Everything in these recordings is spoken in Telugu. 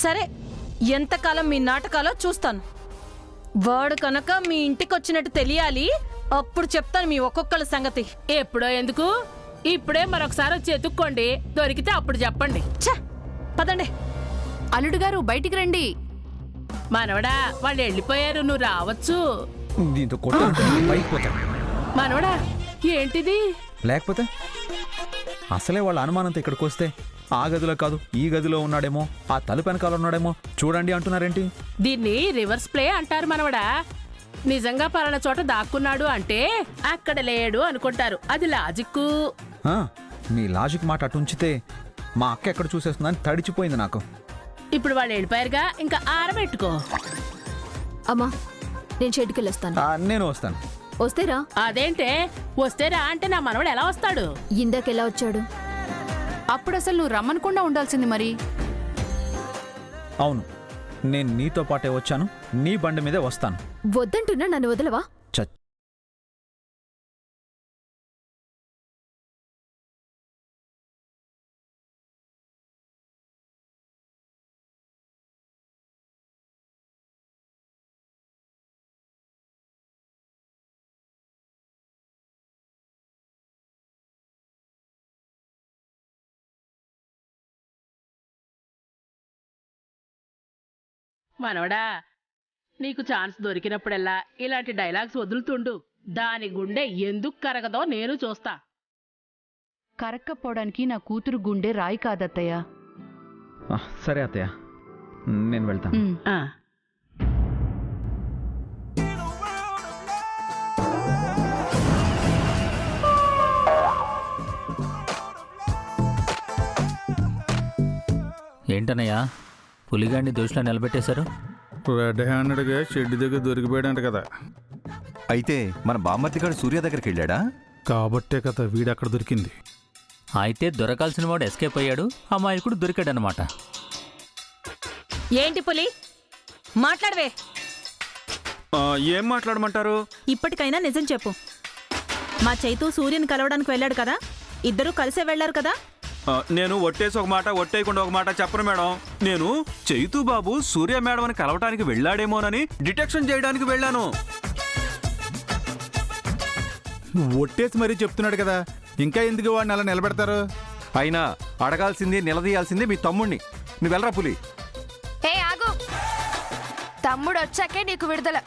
సరే, ఎంతకాలం మీ నాటకాలో చూస్తాను. వాడు కనుక మీ ఇంటికొచ్చినట్టు తెలియాలి, అప్పుడు చెప్తాను మీ ఒక్కొక్కళ్ళ సంగతి. ఎప్పుడో ఎందుకు, ఇప్పుడే మరొకసారి వచ్చి ఎత్తుక్కోండి, దొరికితే అప్పుడు చెప్పండి. ఛ, పదండి. అల్లుడు గారు బయటికి రండి. మనవడా, వాళ్ళు వెళ్ళిపోయారు, నువ్వు రావచ్చు. దీంతో కొట్టు పైకి పోతాడు. మనవడా, ఏంటిది? లేకపోతే అసలే వాళ్ళ అనుమానంతో ఇక్కడికి వస్తే ఆ గదిలో కాదు ఈ గదిలో ఉన్నాడేమో, ఆ తలుపు వెనకాల ఉన్నాడేమో చూడండి అంటున్నారేంటి? దీన్ని రివర్స్ ప్లే అంటారు మనవడా. నిజంగా పలానా చోట దాక్కున్నాడు అంటే అక్కడ లేడు అనుకుంటారు, అది లాజిక్కు. ఆ, మీ లాజిక్ మాట అటు ఉంచితే మా అక్క ఎక్కడ చూసేస్తుందని తడిచిపోయింది నాకు. ఇప్పుడు వాళ్ళు వెళ్ళిపోయారుగా, ఇంకా ఆరబెట్టుకో. అమ్మా, నేను షెడ్కెళ్ళొస్తాను. నేను వస్తాను. వస్తేరా? అదేంటే వస్తేరా అంటే నా మనవడు ఎలా వస్తాడు? ఇందాకెలా వచ్చాడు? అప్పుడు అసలు నువ్వు రమ్మనకుండా ఉండాల్సింది మరి. అవును, నేను నీతో పాటే వచ్చాను, నీ బండి మీదే వస్తాను. వద్దంటున్నా, నన్ను వదలవా? మనవడా, నీకు ఛాన్స్ దొరికినప్పుడల్లా ఇలాంటి డైలాగ్స్ వదులుతుండు. దాని గుండె ఎందుకు కరగదో నేను చూస్తా. కరక్కపోవడానికి నా కూతురు గుండె రాయి కాదత్తయ్య. సరే అత్తయ్య, నేను వెళ్తాను. ఆ. ఏంటన్నయ్యా, పులిగాడిని దోషులో నిలబెట్టేశారు? రెడ్ హ్యాండెడ్గా షెడ్ దగ్గర దొరికిపోయాడంట కదా. అయితే మన బామ్మర్తిగాడు సూర్య దగ్గరికి వెళ్ళాడా? కాబట్టే కదా వీడు అక్కడ దొరికింది. అయితే దొరకాల్సిన వాడు ఎస్కేప్ అయ్యాడు, అమాయకుడు దొరికాడనమాట. ఏంటి పులి, మాట్లాడవే. ఏం మాట్లాడమంటారు? ఇప్పటికైనా నిజం చెప్పు. మా చైతు సూర్యుని కలవడానికి వెళ్ళాడు కదా, ఇద్దరూ కలిసే వెళ్లారు కదా? నేను ఒట్టేసి ఒక మాట ఒట్టేయకుండా ఒక మాట చెప్పను మేడం. నేను చైతు బాబు సూర్య మేడం అని కలవటానికి వెళ్ళాడేమోనని డిటెక్షన్ చేయడానికి వెళ్ళాను. ఒట్టేసి మరీ చెప్తున్నాడు కదా, ఇంకా ఎందుకు వాడిని అలా నిలబెడతారు? అయినా అడగాల్సింది నిలదీయాల్సింది మీ తమ్ముణ్ణి. నువ్వు వెళ్ళరా పులి. ఏ ఆగు, తమ్ముడు వచ్చాకే నీకు విడుదల.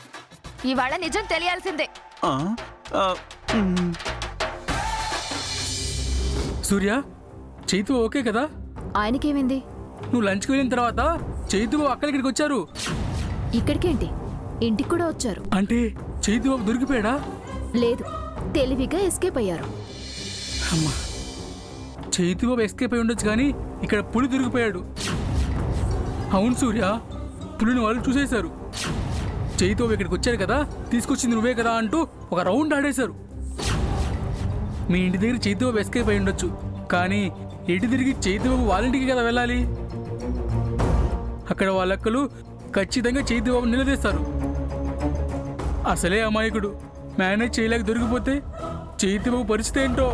ఇవాళ నిజం తెలియాల్సిందే. సూర్య, చైతు ఓకే కదా? ఆయనకేమైంది? నువ్వు లంచ్కి వెళ్ళిన తర్వాత చైతు అక్కడి ఇక్కడికి వచ్చారు. ఇక్కడికేంటి, ఇంటికి కూడా వచ్చారు. అంటే చైతు బాబు దొరికిపోయాడా? లేదు, తెలివిగా ఎస్కేప్ అయ్యారు. అమ్మా, చైతు బాబు ఎస్కేప్ అయి ఉండొచ్చు, కానీ ఇక్కడ పులి దొరికిపోయాడు. అవును సూర్య, పులిని వాళ్ళు చూసేశారు. చైతు బాబు ఇక్కడికి వచ్చారు కదా, తీసుకొచ్చింది నువ్వే కదా అంటూ ఒక రౌండ్ ఆడేశారు. మీ ఇంటి దగ్గర చైతు బాబు ఎస్కేప్ అయి ఉండొచ్చు, కానీ ఎటు తిరిగి చైతు బాబు వాళ్ళ ఇంటికి కదా వెళ్ళాలి. అక్కడ వాళ్ళక్కలు ఖచ్చితంగా చైతు బాబు నిలదీస్తారు. అసలే అమాయకుడు, మేనేజ్ చేయలేక దొరికిపోతే చైతు బాబు పరిస్థితి ఏంటో.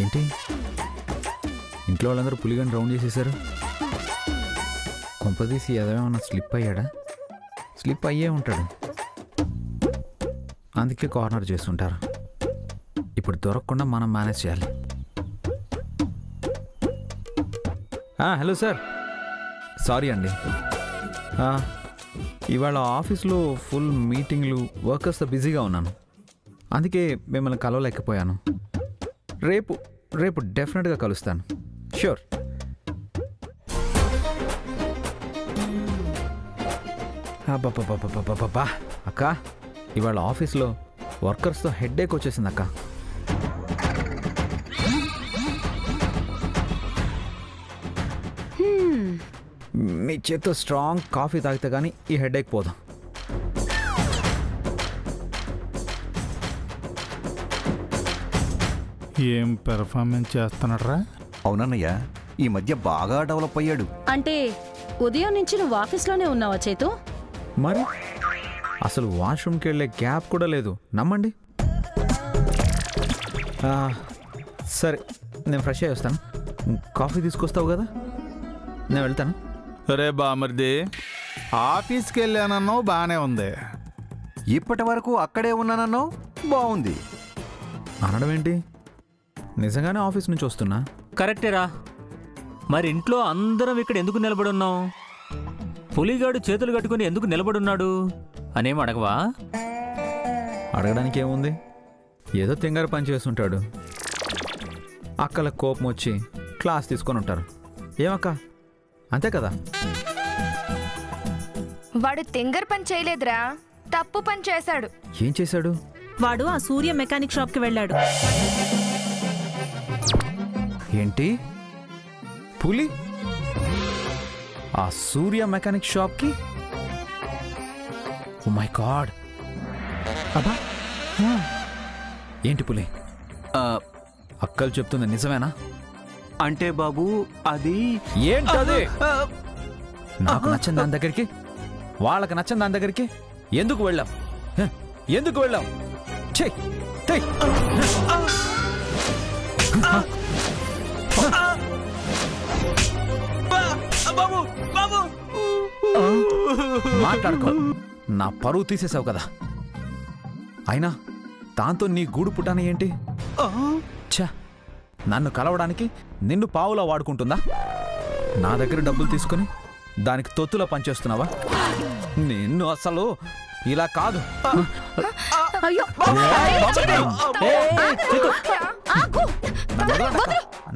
ఏంటి, ఇంట్లో వాళ్ళందరూ పులిగాని రౌండ్ చేసేసారు? కొంపదీసి ఏదేమన్నా స్లిప్ అయ్యాడా? స్లిప్ అయ్యే ఉంటాడు, అందుకే కార్నర్ చేస్తుంటారు. ఇప్పుడు దొరకకుండా మనం మేనేజ్ చేయాలి. హలో సార్, సారీ అండి. ఇవాళ ఆఫీస్లో ఫుల్ మీటింగ్లు, వర్కర్స్తో బిజీగా ఉన్నాను, అందుకే మిమ్మల్ని కలవలేకపోయాను. రేపు డెఫినెట్గా కలుస్తాను, ష్యూర్. అబ్బా అక్క, ఇవాళ ఆఫీస్లో వర్కర్స్తో హెడ్ఏక్ వచ్చేసింది అక్క. మీ చేత్తో స్ట్రాంగ్ కాఫీ తాగితే కానీ ఈ హెడేక్ పోదాం. ఏం పెర్ఫార్మెన్స్ చేస్తున్నాడ్రా? అవునన్నయ్య, ఈ మధ్య బాగా డెవలప్ అయ్యాడు. అంటే ఉదయం నుంచి నువ్వు ఆఫీస్లోనే ఉన్నావా చైతు? మరి అసలు వాష్రూమ్కి వెళ్ళే గ్యాప్ కూడా లేదు, నమ్మండి. ఆ, సరే నేను ఫ్రెష్ అయ్యి వస్తాను. కాఫీ తీసుకొస్తావు కదా, నేను వెళ్తాను. రే బామర్ది, ఆఫీస్కి వెళ్ళానన్నావు బాగానే ఉంది. ఇప్పటి వరకు అక్కడే ఉన్నానన్నావు, బాగుంది. అనడం ఏంటి? నిజంగానే ఆఫీస్ నుంచి వస్తున్నా. కరెక్టేరా. మరి ఇంట్లో అందరం ఇక్కడ ఎందుకు నిలబడున్నాం? పులిగాడు చేతులు కట్టుకుని ఎందుకు నిలబడున్నాడు అనేం అడగవా? అడగడానికి ఏముంది, ఏదో తింగర పని చేస్తుంటాడు. అక్కల కోపం వచ్చి క్లాస్ తీసుకొని ఉంటారు. ఏమక్క, అంతే కదా? వాడు తింగర్ పని చేయలేదురా, తప్పు పని చేశాడు. ఏం చేశాడు? వాడు ఆ సూర్య మెకానిక్ షాప్కి వెళ్ళాడు. ఏంటి? పులి ఆ సూర్య మెకానిక్ షాప్కి? Oh my god! అబ్బా, ఏంటి పులి? అక్కలు చెప్తుంది నిజమేనా? అంటే బాబు అది ఏంటది? నాకు నచ్చిన దాని దగ్గరికి, వాళ్ళకి నచ్చిన దాని దగ్గరికి ఎందుకు వెళ్ళాం? హ, ఎందుకు వెళ్ళాం? చెయ్, తెయ్. బాబు బాబు మాట్లాడుకో, నా పరువు తీసేసావు కదా. అయినా దాంతో నీ గూడు పుట్టాన ఏంటి? ఛ, నన్ను కలవడానికి నిన్ను పావులా వాడుకుంటుందా? నా దగ్గర డబ్బులు తీసుకుని దానికి తొత్తులా పనిచేస్తున్నావా? నిన్ను అసలు ఇలా కాదు. అయ్యో,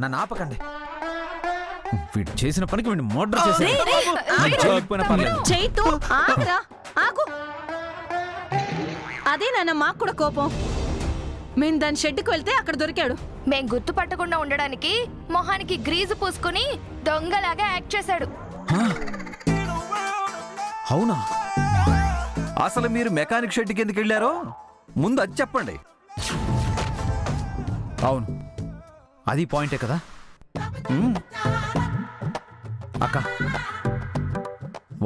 నన్ను ఆపకండి. వీడు చేసిన పనికి వీడిని మర్డర్ చేశాను. చైతు ఆగురా, ఆగు. అదే నాన్న మాకు కూడా కోపం. మేము దాని షెడ్కి వెళ్తే అక్కడ దొరికాడు. మేం గుర్తుపట్టకుండా ఉండడానికి మొహానికి గ్రీజు పూసుకుని దొంగలాగా యాక్ట్ చేశాడు. అవునా? అసలు మీరు మెకానిక్ షెడ్కి ఎందుకు వెళ్ళారో ముందు అది చెప్పండి. అవును, అది పాయింటే కదా. అక్క,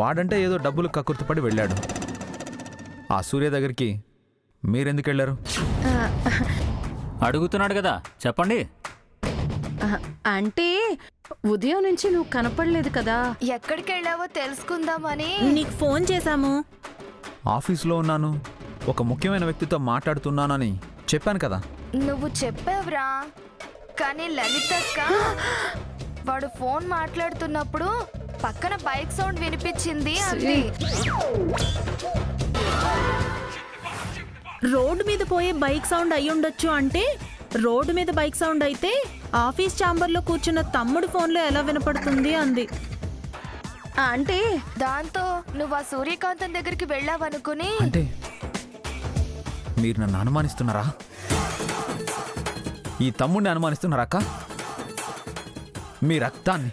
వాడంటే ఏదో డబ్బులు కక్కుర్తిపడి వెళ్ళాడు. ఆ సూర్య దగ్గరికి మీరెందుకు వెళ్ళారు? అడుగుతున్నాడు కదా, చెప్పండి. అంటే ఉదయం నుంచి నువ్వు కనపడలేదు కదా, ఎక్కడికి వెళ్ళావో తెలుసుకుందామని నీకు ఫోన్ చేశాము. ఆఫీస్లో ఉన్నాను, ఒక ముఖ్యమైన వ్యక్తితో మాట్లాడుతున్నానని చెప్పాను కదా. నువ్వు చెప్పావురా, కానీ లలితక్క వాడు ఫోన్ మాట్లాడుతున్నప్పుడు పక్కన బైక్ సౌండ్ వినిపించింది అంది. రోడ్డు మీద పోయే బైక్ సౌండ్ అయి ఉండొచ్చు. అంటే రోడ్డు మీద బైక్ సౌండ్ అయితే ఆఫీస్ ఛాంబర్లో కూర్చున్న తమ్ముడు ఫోన్లో ఎలా వినపడుతుంది అంది. అంటే దాంతో నువ్వు ఆ సూర్యకాంతం దగ్గరికి వెళ్ళావనుకుని. అంటే మీరు నన్ను అనుమానిస్తున్నారా? ఈ తమ్ముడిని అనుమానిస్తున్నారా అక్క? మీ రక్తాన్ని,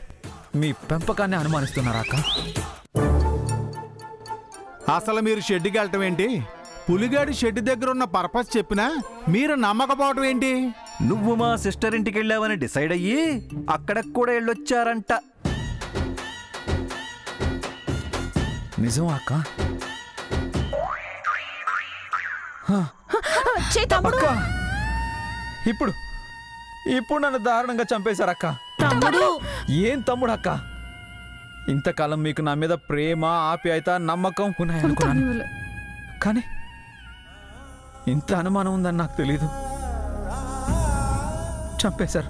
మీ పెంపకాన్ని అనుమానిస్తున్నారా అక్క? అసలు మీరు షెడ్కి వెళ్ళటం ఏంటి? పులిగాడి షెడ్ దగ్గర ఉన్న పర్పస్ చెప్పినా మీరు నమ్మకపోవటం ఏంటి? నువ్వు మా సిస్టర్ ఇంటికి వెళ్ళావని డిసైడ్ అయ్యి అక్కడికి కూడా వెళ్ళొచ్చారంట. నిజం అక్క? తమ్ముడు, ఇప్పుడు ఇప్పుడు నన్ను దారుణంగా చంపేశారక్క. తమ్ముడు ఏం తమ్ముడు అక్క? ఇంతకాలం మీకు నా మీద ప్రేమ, ఆప్యాయత, నమ్మకం ఉన్నాయనుకున్నాను, కానీ ఇంత అనుమానం ఉందని నాకు తెలీదు. చంపేశారు.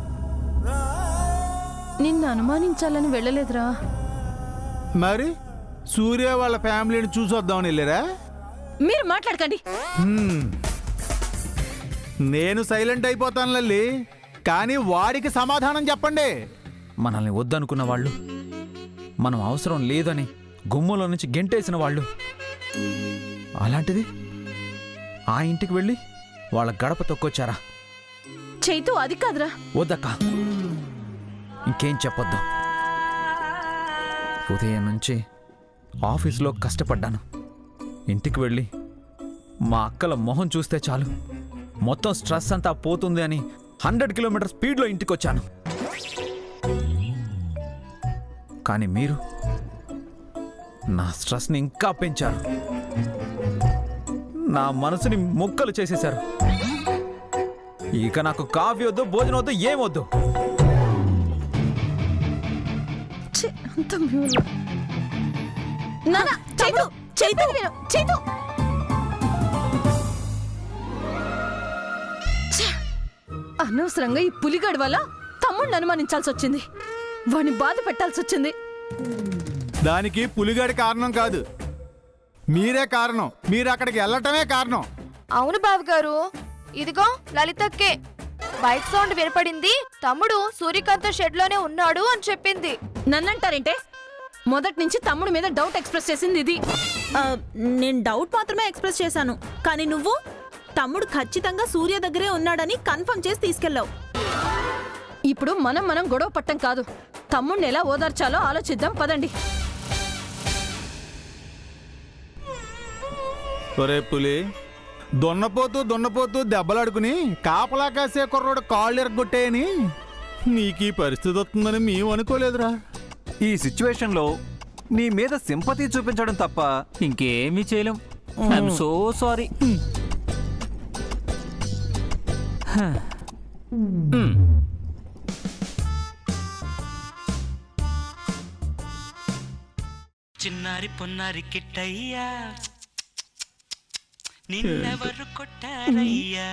నిన్ను అనుమానించాలని వెళ్ళలేదురా. మరి సూర్య వాళ్ళ ఫ్యామిలీని చూసొద్దామని వెళ్ళారా? మీరు మాట్లాడకండి. నేను సైలెంట్ అయిపోతాను లల్లి, కానీ వాడికి సమాధానం చెప్పండి. మనల్ని వద్దనుకున్న వాళ్ళు, మనం అవసరం లేదని గుమ్మంలో నుంచి గెంటేసిన వాళ్ళు, అలాంటిది ఆ ఇంటికి వెళ్ళి వాళ్ళ గడప తొక్కొచ్చారా? చైతు, అది కాదురా. వద్దక్క, ఇంకేం చెప్పొద్దు. ఉదయం నుంచి ఆఫీసులో కష్టపడ్డాను. ఇంటికి వెళ్ళి మా అక్కల మొహం చూస్తే చాలు మొత్తం స్ట్రెస్ అంతా పోతుంది అని 100 కిలోమీటర్ స్పీడ్లో ఇంటికి వచ్చాను. కానీ మీరు నా స్ట్రెస్ని ఇంకా పెంచారు. నా మనసుని ముక్కలు చేసేశారు. ఇక నాకు కాఫీ వద్దు, భోజనం వద్దు, ఏమొద్దు. అనవసరంగా ఈ పులిగాడి వల్ల తమ్ముడిని అనుమానించాల్సి వచ్చింది. వాడిని బాధ పెట్టాల్సి వచ్చింది. దానికి పులిగాడి కారణం కాదు, మీరే కారణం. మీరు అక్కడికి వెళ్ళటమే కారణం. అవును బావగారు, ఇదిగో లలితక్కే బైక్ సౌండ్ వినపడింది, తమ్ముడు సూర్యకాంత్ షెడ్ లోనే ఉన్నాడు అని చెప్పింది. నన్నంటారేంటే? మొదటి నుంచి తమ్ముడి మీద డౌట్ ఎక్స్ప్రెస్ చేసింది ఇది. నేను డౌట్ మాత్రమే ఎక్స్ప్రెస్ చేశాను, కానీ నువ్వు తమ్ముడు ఖచ్చితంగా సూర్య దగ్గరే ఉన్నాడని కన్ఫర్మ్ చేసి తీసుకెళ్ళావు. ఇప్పుడు మనం గొడవ పట్టం కాదు, తమ్ముడిని ఎలా ఓదార్చాలో ఆలోచిద్దాం పదండి. ఒరే పులి, దున్నపోతూ దెబ్బలాడుకుని కాపలా కాసే కుర్రోడు కాళ్ళు ఎరగొట్టేయని నీకు ఈ పరిస్థితి వస్తుందని మేము అనుకోలేదురా. ఈ సిచ్యువేషన్లో నీ మీద సింపతి చూపించడం తప్ప ఇంకేమీ చేయలేం. I'm so sorry. చిన్నారి పొన్నారి కిట్టయ్యా, నిన్నెవరు కొట్టారయ్యా?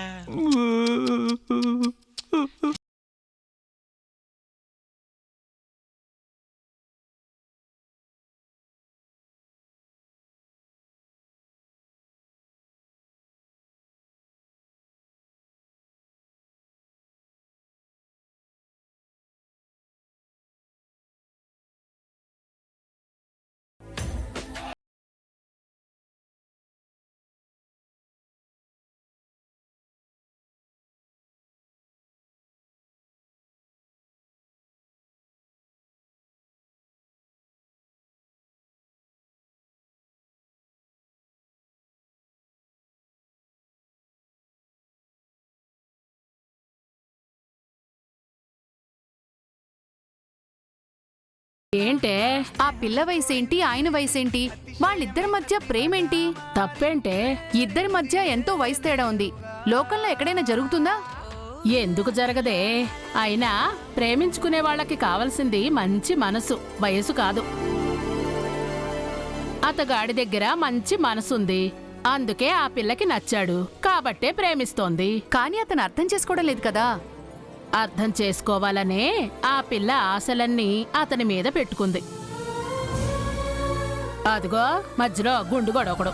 ఏంటే ఆ పిల్ల వయసేంటి, ఆయన వయసేంటి, వాళ్ళిద్దరి మధ్య ప్రేమేంటి? తప్పేంటే? ఇద్దరి మధ్య ఎంతో వయసు తేడా ఉంది. లోకంలో ఎక్కడైనా జరుగుతుందా? ఎందుకు జరగదే? అయినా ప్రేమించుకునే వాళ్ళకి కావలసింది మంచి మనసు, వయసు కాదు. అతగాడి దగ్గర మంచి మనసుంది, అందుకే ఆ పిల్లకి నచ్చాడు, కాబట్టే ప్రేమిస్తోంది. కానీ అతను అర్థం చేసుకోవడం లేదు కదా. అర్థం చేసుకోవాలనే ఆ పిల్ల ఆశలన్నీ అతని మీద పెట్టుకుంది. అదిగో మధ్యలో గుండు గొడవకడు.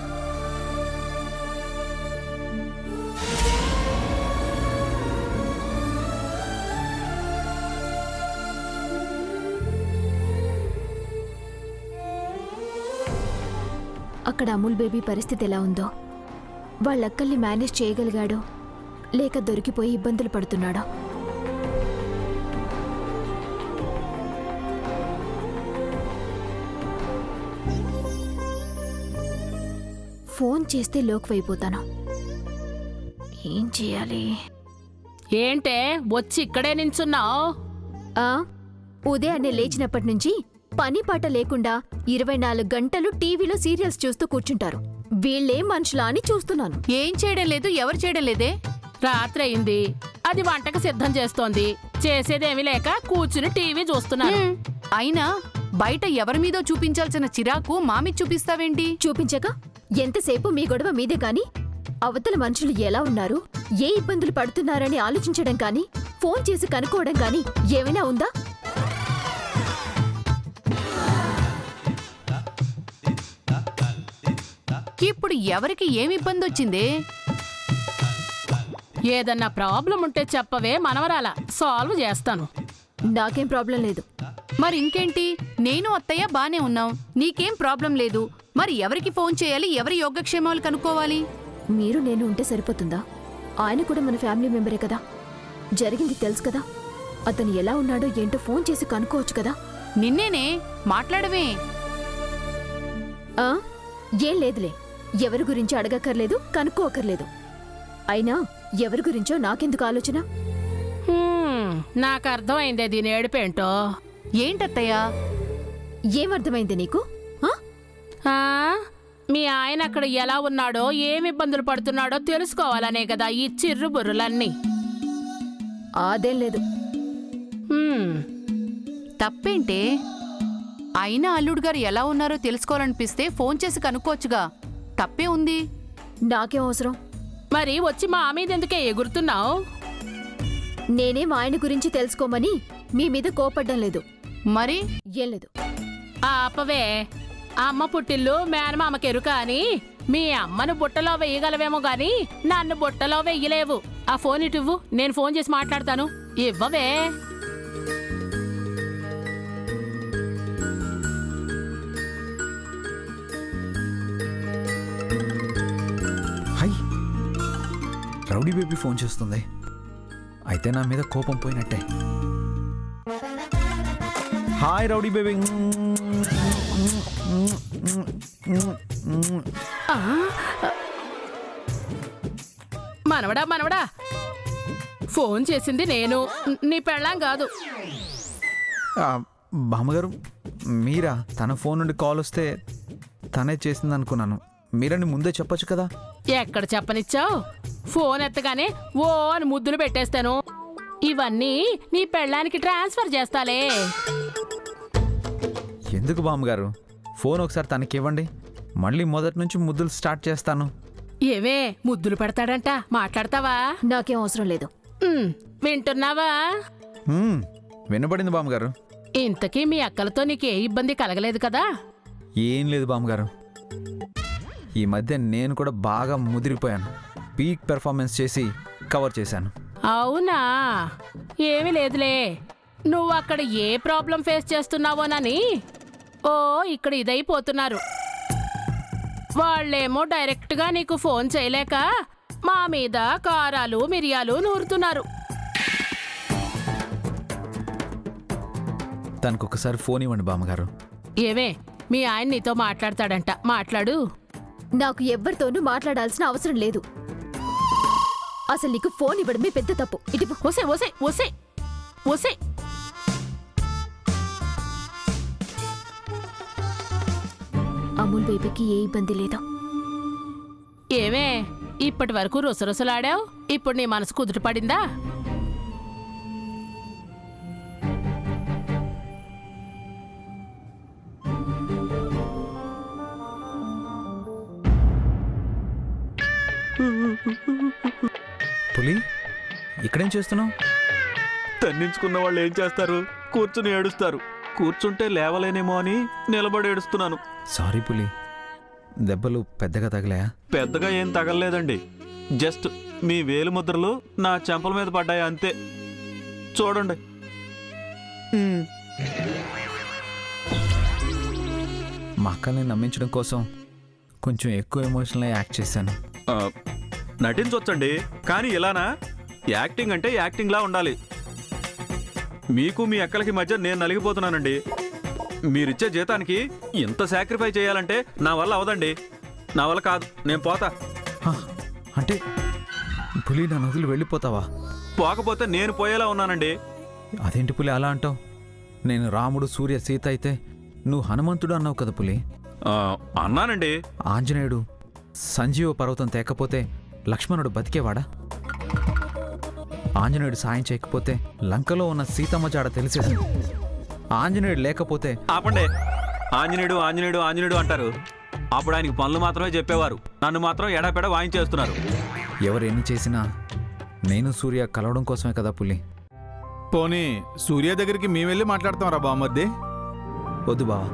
అక్కడ అమూల్ బేబీ పరిస్థితి ఎలా ఉందో, వాళ్ళక్కల్ని మేనేజ్ చేయగలిగాడో లేక దొరికిపోయి ఇబ్బందులు పడుతున్నాడో. ఫోన్ చేస్తే లోకువైపోతాను. ఏం చేయాలి? ఏంటే వచ్చి ఇక్కడే నించున్నావు? ఉదయాన్నే లేచినప్పటి నుంచి పని పాట లేకుండా 24 గంటలు టీవీలో సీరియల్స్ చూస్తూ కూర్చుంటారు. వీళ్ళేం మనుషులా అని చూస్తున్నాను. ఏం చేయడం లేదు, ఎవరు చేయడం లేదే. రాత్రి అయింది, అది వంటకు సిద్ధం చేస్తోంది, చేసేదేమీ లేక కూర్చుని టీవీ చూస్తున్నాను. అయినా బయట ఎవరి మీదో చూపించాల్సిన చిరాకు మామి చూపిస్తావేంటి? చూపించక ఎంతసేపు మీ గొడవ మీదే కాని, అవతల మనుషులు ఎలా ఉన్నారు, ఏ ఇబ్బందులు పడుతున్నారని ఆలోచించడం కానీ, ఫోన్ చేసి కనుక్కోవడం కానీ ఏమైనా ఉందా? ఇప్పుడు ఎవరికి ఏమి ఇబ్బంది వచ్చింది? ఏదన్నా ప్రాబ్లం ఉంటే చెప్పవే మనవరాల, సాల్వ్ చేస్తాను. నాకేం ప్రాబ్లం లేదు. మరి ఇంకేంటి, నేను అత్తయ్య బానే ఉన్నాం, నీకేం ప్రాబ్లం లేదు. మరి ఎవరికి ఫోన్ చేయాలి, ఎవరి యోగక్షేమాలు కనుక్కోవాలి? మీరు నేను ఉంటే సరిపోతుందా? ఆయన కూడా మన ఫ్యామిలీ మెంబరే కదా. జరిగింది తెలుసు కదా. అతను ఎలా ఉన్నాడో ఏంటో ఫోన్ చేసి కనుక్కోవచ్చు కదా. నిన్నేనే మాట్లాడవే. ఏం లేదులే, ఎవరి గురించి అడగక్కర్లేదు, కనుక్కోకర్లేదు. అయినా ఎవరి గురించో నాకెందుకు ఆలోచన? నాకు అర్థమైందే దీని ఏడుపేంటో. ఏంటత్తయ్యా? ఏమర్థమైంది నీకు? ఆ? ఆ? మీ ఆయన అక్కడ ఎలా ఉన్నాడో ఏమి ఇబ్బందులు పడుతున్నాడో తెలుసుకోవాలనే కదా ఈ చిర్రు బుర్రులన్నీ. అదేం లేదు. హ్మ్. తప్పేంటే? అయినా అల్లుడు గారు ఎలా ఉన్నారో తెలుసుకోవాలనిపిస్తే ఫోన్ చేసి కనుక్కోవచ్చుగా. తప్పే ఉంది. నాకేం అవసరం? మరి వచ్చి మా మీద ఎందుకే ఎగురుతున్నావు? నేనేం ఆయన గురించి తెలుసుకోమని మీ మీద కోపడ్డం లేదు. మరి ఏం లేదు. ఆపవే. అమ్మ పుట్టిల్లు మేనమామకెరుక అని మీ అమ్మను బుట్టలో వెయ్యగలవేమో గాని నన్ను బుట్టలో వెయ్యలేవు. ఆ ఫోన్ ఇటువ్వు, నేను ఫోన్ చేసి మాట్లాడతాను. ఇవ్వవే. హై, రౌడీ బేబీ ఫోన్ చేస్తుంది. అయితే నా మీద కోపం పోయినట్టే. Hi rowdy baby. మనవడా మనవడా, ఫోన్ చేసింది నేను, నీ పెళ్ళాం కాదు. బామ్మగారు మీరా? తన ఫోన్ నుండి కాల్ వస్తే తనే చేసింది అనుకున్నాను. మీరని ముందే చెప్పొచ్చు కదా. ఎక్కడ చెప్పనిచ్చావు? ఫోన్ ఎత్తగానే ఓ అని ముద్దులు పెట్టేస్తాను. ఇవన్నీ నీ పెళ్ళానికి ట్రాన్స్ఫర్ చేస్తాలే. ఎందుకు బామ్మగారు? ఫోన్ ఒకసారి తనకివ్వండి, మళ్ళీ మొదటి నుంచి ముద్దులు స్టార్ట్ చేస్తాను. ఏవే ముద్దులు పెడతాడంట, మాట్లాడతావా? నాకేం అవసరం లేదు. వింటున్నావా? వినబడింది బామ్మగారు. ఇంతకీ మీ అక్కలతో నీకే ఇబ్బంది కలగలేదు కదా? ఏం లేదు బామ్మగారు. ఈ మధ్య నేను కూడా బాగా ముదిరిపోయాను. పీక్ పెర్ఫార్మెన్స్ చేసి కవర్ చేశాను. అవునా? ఏమీ లేదులే. నువ్వు అక్కడ ఏ ప్రాబ్లం ఫేస్ చేస్తున్నావోనని ఓ ఇక్కడ ఇదైపోతున్నారు. వాళ్ళేమో డైరెక్ట్గా నీకు ఫోన్ చేయలేక మా మీద కారాలు మిరియాలు నూరుతున్నారు. తనకొకసారి ఫోన్ ఇవ్వండి బామ్మగారు. ఏమే, మీ ఆయన నీతో మాట్లాడతాడంట, మాట్లాడు. నాకు ఎవ్వరితోనూ మాట్లాడాల్సిన అవసరం లేదు. అసలు నీకు ఫోన్ ఇవ్వడమే పెద్ద తప్పు. ఇటు ఒసే ఒసే ఒసే ఒసే. అమూల్ బేబీకి ఏ ఇబ్బంది లేదా? ఏమే, ఇప్పటి వరకు రుసరుసలాడావు, ఇప్పుడు నీ మనసు కుదుట పడిందా? పులి, ఇక్కడేం చేస్తున్నావు? తన్నించుకున్న వాళ్ళు ఏం చేస్తారు? కూర్చుని ఏడుస్తారు. కూర్చుంటే లేవలేనేమో అని నిలబడి ఏడుస్తున్నాను. సారీ పులి, దెబ్బలు పెద్దగా తగిలాయా? పెద్దగా ఏం తగలలేదండి. జస్ట్ మీ వేలు ముద్రలు నా చెంపల మీద పడ్డాయి అంతే. చూడండి. మా అక్కల్ని నమ్మించడం కోసం కొంచెం ఎక్కువ ఎమోషనల్ యాక్ట్ చేశాను. నటించొచ్చండి, కానీ ఇలానా? యాక్టింగ్ అంటే యాక్టింగ్లా ఉండాలి. మీకు మీ అక్కలకి మధ్య నేను నలిగిపోతున్నానండి. మీరిచ్చే జీతానికి ఇంత సాక్రిఫై చేయాలంటే నా వల్ల అవదండి. నా వల్ల కాదు, నేను పోతా. అంటే పులి నన్ను వదిలి వెళ్ళిపోతావా? పోకపోతే నేను పోయేలా ఉన్నానండి. అదేంటి పులి అలా అంటావు? నేను రాముడు, సూర్య, సీత అయితే నువ్వు హనుమంతుడు అన్నావు కదా పులి. అన్నానండి. ఆంజనేయుడు సంజీవ పర్వతం తేకపోతే లక్ష్మణుడు బతికేవాడా? ఆంజనేయుడు సాయం చేయకపోతే లంకలో ఉన్న సీతమ్మ జాడ తెలిసేది. ఆంజనేయుడు లేకపోతే... ఆపండి. ఆంజనేయుడు ఆంజనేయుడు ఆంజనేయుడు అంటారు. అప్పుడు ఆయనకి పనులు మాత్రమే చెప్పేవారు. నన్ను మాత్రం ఎడాపెడ వాయించేస్తున్నారు. ఎవరు ఎన్ని చేసినా నేను సూర్య కలవడం కోసమే కదా పులి. పోనీ సూర్య దగ్గరికి మేము వెళ్ళి మాట్లాడతాం రా బామ్మర్ది. వద్దు బావా.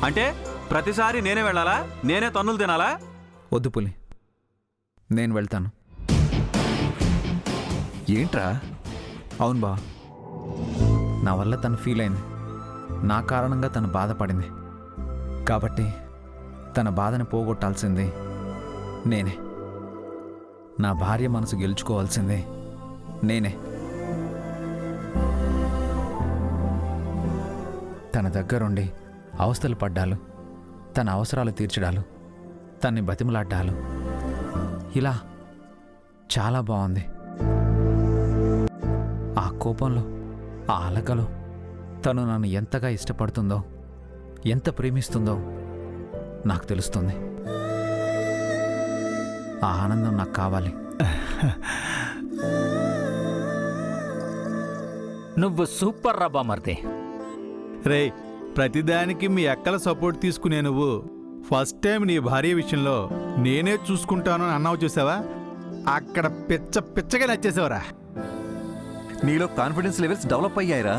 అంటే ప్రతిసారి నేనే వెళ్ళాలా? నేనే తన్నులు తినాలా? వద్దు పులి, నేను వెళ్తాను. ఏంట్రా? అవును బా, నా వల్ల తను ఫీల్ అయింది. నా కారణంగా తను బాధపడింది. కాబట్టి తన బాధను పోగొట్టాల్సింది నేనే. నా భార్య మనసు గెలుచుకోవాల్సింది నేనే. తన దగ్గరుండి అవస్థలు పడ్డాలు, తన అవసరాలు తీర్చడాలు, తన్ని బతిమలాడ్డాలు, ఇలా చాలా బాగుంది. ఆ కోపంలో ఆ అలకలో తను నన్ను ఎంతగా ఇష్టపడుతుందో, ఎంత ప్రేమిస్తుందో నాకు తెలుస్తుంది. ఆ ఆనందం నాకు కావాలి. నువ్వు సూపర్ రా బామర్ది. రే, ప్రతిదానికి మీ అక్కల సపోర్ట్ తీసుకునే నువ్వు ఫస్ట్ టైం నీ భార్య విషయంలో నేనే చూసుకుంటాను అని అన్నావు చూసావా, అక్కడ పిచ్చగా నచ్చేసావరా. నీలో కాన్ఫిడెన్స్ లెవెల్స్ డెవలప్ అయ్యాయిరా.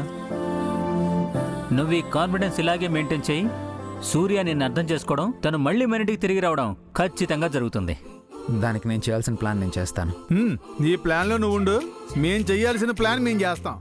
నువ్వు ఈ కాన్ఫిడెన్స్ ఇలాగే మెయింటైన్ చేయి. సూర్య నిన్ను అర్థం చేసుకోవడం, తను మళ్ళీ మన ఇంటికి తిరిగి రావడం ఖచ్చితంగా జరుగుతుంది. దానికి నేను చేయాల్సిన ప్లాన్ నేను చేస్తాను. నీ ప్లాన్లో నువ్వు ఉండు, మేం చెయ్యాల్సిన ప్లాన్ మేం చేస్తాం.